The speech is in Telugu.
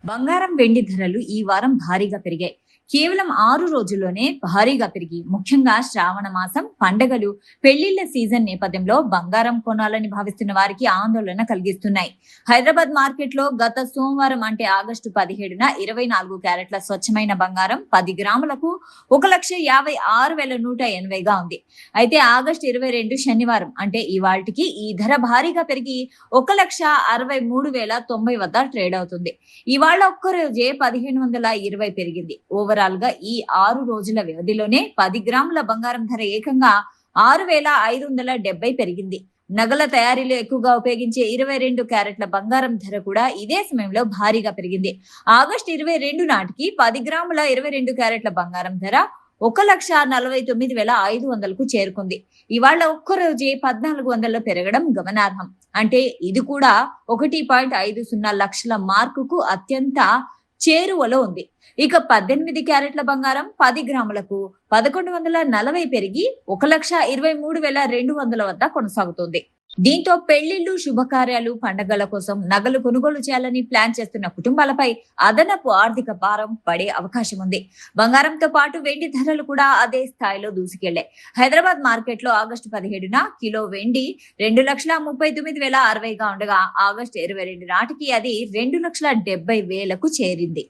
బంగారం వెండి ధరలు ఈ వారం భారీగా పెరిగాయి. కేవలం 6 రోజుల్లోనే భారీగా పెరిగి ముఖ్యంగా శ్రావణ మాసం పండగలు పెళ్లిళ్ల సీజన్ నేపథ్యంలో బంగారం కొనాలని భావిస్తున్న వారికి ఆందోళన కలిగిస్తున్నాయి. హైదరాబాద్ మార్కెట్ లో గత సోమవారం అంటే ఆగస్టు 17న 24 క్యారెట్ల స్వచ్ఛమైన బంగారం 10 గ్రాములకు 1,56,180గా ఉంది. అయితే ఆగస్టు 22 శనివారం అంటే ఇవాళ్టికి ఈ ధర భారీగా పెరిగి 1,63,090 వద్ద ట్రేడ్ అవుతుంది. ఇవాళ ఒక్కరోజే 1,520 పెరిగింది. ఓవరాల్ గా ఈ 6 రోజుల వ్యవధిలోనే 10 గ్రాముల బంగారం ధర ఏకంగా 6,570 పెరిగింది. నగల తయారీలో ఎక్కువగా ఉపయోగించే 22 క్యారెట్ల బంగారం ధర కూడా ఇదే సమయంలో భారీగా పెరిగింది. ఆగస్టు 22 నాటికి 10 గ్రాముల 22 క్యారెట్ల బంగారం ధర 1,49,500కు చేరుకుంది. ఇవాళ ఒక్కరోజే 1,400 పెరగడం గమనార్హం. అంటే ఇది కూడా 1.50 లక్షల మార్కుకు అత్యంత చేరువలో ఉంది. ఇక 18 క్యారెట్ల బంగారం 10 గ్రాములకు 1,140 పెరిగి 1,23,200 వద్ద కొనసాగుతోంది. దీంతో పెళ్లిళ్లు, శుభకార్యాలు, పండగల కోసం నగలు కొనుగోలు చేయాలని ప్లాన్ చేస్తున్న కుటుంబాలపై అదనపు ఆర్థిక భారం పడే అవకాశం ఉంది. బంగారంతో పాటు వెండి ధరలు కూడా అదే స్థాయిలో దూసుకెళ్లాయి. హైదరాబాద్ మార్కెట్ లో ఆగస్టు 17న కిలో వెండి 2,39,060గా ఉండగా ఆగస్టు 22 నాటికి అది 2,70,000కు చేరింది.